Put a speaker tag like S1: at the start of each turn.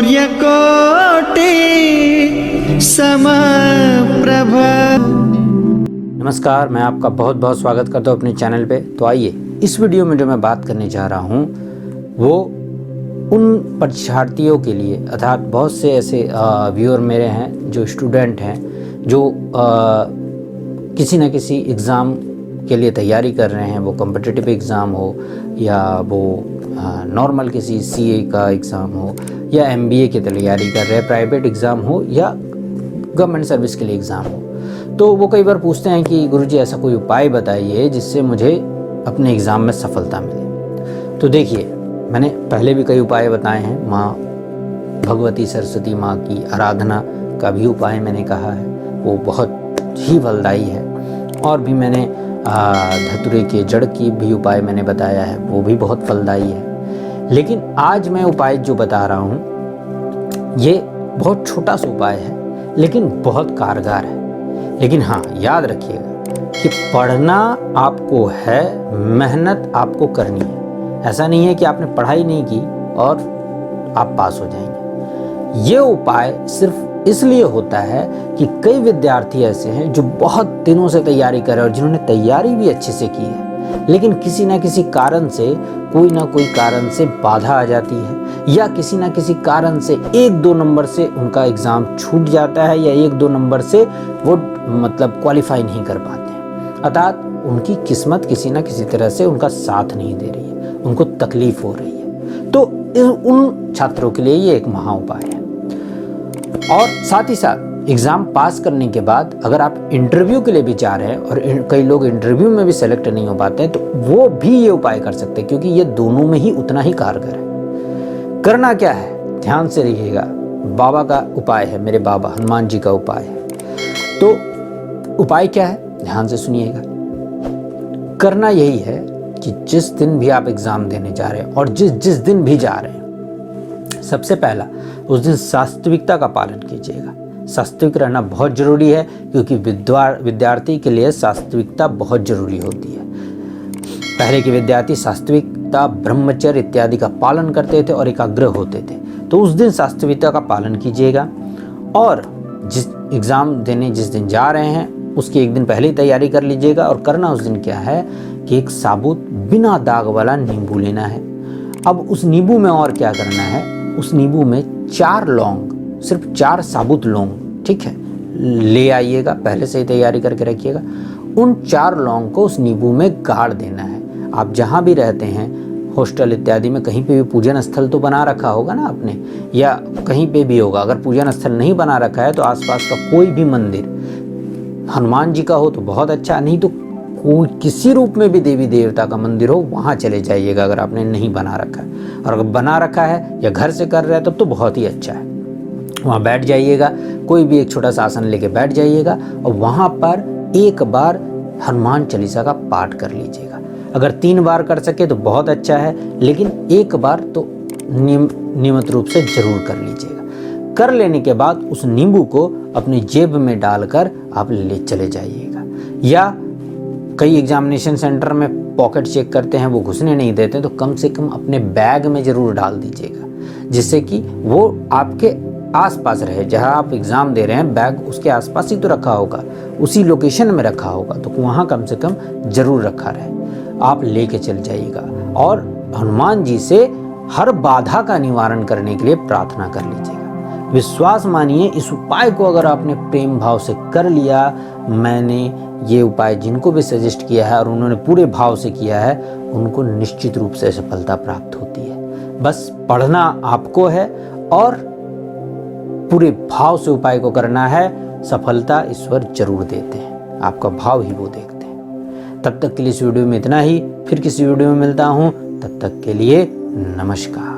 S1: सूर्यकोटि समप्रभ।
S2: नमस्कार, मैं आपका बहुत बहुत स्वागत करता हूँ अपने चैनल पे। तो आइए, इस वीडियो में जो मैं बात करने जा रहा हूँ वो उन परीक्षार्थियों के लिए, अर्थात बहुत से ऐसे व्यूअर मेरे हैं जो स्टूडेंट हैं, जो किसी न किसी एग्ज़ाम के लिए तैयारी कर रहे हैं। वो कॉम्पिटिटिव एग्ज़ाम हो या वो नॉर्मल किसी सीए का एग्ज़ाम हो या एमबीए की तैयारी कर रहे हैं, प्राइवेट एग्ज़ाम हो या गवर्नमेंट सर्विस के लिए एग्ज़ाम हो। तो वो कई बार पूछते हैं कि गुरुजी ऐसा कोई उपाय बताइए जिससे मुझे अपने एग्ज़ाम में सफलता मिले। तो देखिए, मैंने पहले भी कई उपाय बताए हैं। माँ भगवती सरस्वती माँ की आराधना का भी उपाय मैंने कहा है, वो बहुत ही फलदायी है। और भी मैंने धतूरे के जड़ की भी उपाय मैंने बताया है, वो भी बहुत फलदायी है। लेकिन आज मैं उपाय जो बता रहा हूँ ये बहुत छोटा सा उपाय है, लेकिन बहुत कारगर है। लेकिन हाँ, याद रखिएगा कि पढ़ना आपको है, मेहनत आपको करनी है। ऐसा नहीं है कि आपने पढ़ाई नहीं की और आप पास हो जाएंगे। ये उपाय सिर्फ इसलिए होता है कि कई विद्यार्थी ऐसे हैं जो बहुत दिनों से तैयारी कर रहे हैं और जिन्होंने तैयारी भी अच्छे से की है, लेकिन किसी न किसी कारण से, कोई ना कोई कारण से बाधा आ जाती है या किसी न किसी कारण से 1-2 नंबर से उनका एग्ज़ाम छूट जाता है या 1-2 नंबर से वो क्वालिफाई नहीं कर पाते हैं। अर्थात उनकी किस्मत किसी न किसी तरह से उनका साथ नहीं दे रही है, उनको तकलीफ हो रही है। तो उन छात्रों के लिए ये एक महा उपाय है। और साथ ही साथ एग्ज़ाम पास करने के बाद अगर आप इंटरव्यू के लिए भी जा रहे हैं और कई लोग इंटरव्यू में भी सेलेक्ट नहीं हो पाते हैं, तो वो भी ये उपाय कर सकते हैं, क्योंकि ये दोनों में ही उतना ही कारगर है। करना क्या है, ध्यान से रहिएगा। बाबा का उपाय है, मेरे बाबा हनुमान जी का उपाय है। तो उपाय क्या है, ध्यान से सुनिएगा। करना यही है कि जिस दिन भी आप एग्ज़ाम देने जा रहे हैं और जिस दिन भी जा रहे हैं, सबसे पहला उस दिन वास्तविकता का पालन कीजिएगा। वास्तविक रहना बहुत ज़रूरी है, क्योंकि विद्यार्थी के लिए वास्तविकता बहुत ज़रूरी होती है। पहले के विद्यार्थी वास्तविकता, ब्रह्मचर्य इत्यादि का पालन करते थे और एकाग्र होते थे। तो उस दिन वास्तविकता का पालन कीजिएगा। और जिस एग्ज़ाम देने जिस दिन जा रहे हैं उसकी एक दिन पहले ही तैयारी कर लीजिएगा। और करना उस दिन क्या है कि एक साबुत बिना दाग वाला नींबू लेना है। अब उस नींबू में और क्या करना है, उस नींबू में 4 लौंग, सिर्फ 4 साबुत लौंग, ठीक है, ले आइएगा। पहले से ही तैयारी करके रखिएगा। उन 4 लौंग को उस नींबू में गाड़ देना है। आप जहाँ भी रहते हैं, हॉस्टल इत्यादि में, कहीं पे भी पूजन स्थल तो बना रखा होगा ना आपने, या कहीं पे भी होगा। अगर पूजन स्थल नहीं बना रखा है तो आसपास का कोई भी मंदिर, हनुमान जी का हो तो बहुत अच्छा, नहीं तो कोई किसी रूप में भी देवी देवता का मंदिर हो, वहाँ चले जाइएगा अगर आपने नहीं बना रखा है। और अगर बना रखा है या घर से कर रहे हैं तब तो बहुत ही अच्छा है। वहाँ बैठ जाइएगा, कोई भी एक छोटा सा आसन लेके बैठ जाइएगा और वहाँ पर एक बार हनुमान चालीसा का पाठ कर लीजिएगा। अगर 3 बार कर सके तो बहुत अच्छा है, लेकिन एक बार तो नियमित रूप से जरूर कर लीजिएगा। कर लेने के बाद उस नींबू को अपनी जेब में डालकर आप ले चले जाइएगा। या कई एग्जामिनेशन सेंटर में पॉकेट चेक करते हैं, वो घुसने नहीं देते, तो कम से कम अपने बैग में ज़रूर डाल दीजिएगा, जिससे कि वो आपके आसपास रहे। जहां आप एग्ज़ाम दे रहे हैं, बैग उसके आसपास ही तो रखा होगा, उसी लोकेशन में रखा होगा, तो वहाँ कम से कम ज़रूर रखा रहे। आप लेके चल जाइएगा और हनुमान जी से हर बाधा का निवारण करने के लिए प्रार्थना कर लीजिएगा। विश्वास मानिए, इस उपाय को अगर आपने प्रेम भाव से कर लिया, मैंने ये उपाय जिनको भी सजेस्ट किया है और उन्होंने पूरे भाव से किया है, उनको निश्चित रूप से सफलता प्राप्त होती है। बस पढ़ना आपको है और पूरे भाव से उपाय को करना है। सफलता ईश्वर जरूर देते हैं, आपका भाव ही वो देखते हैं। तब तक के लिए इस वीडियो में इतना ही। फिर किसी वीडियो में मिलता हूँ, तब तक के लिए नमस्कार।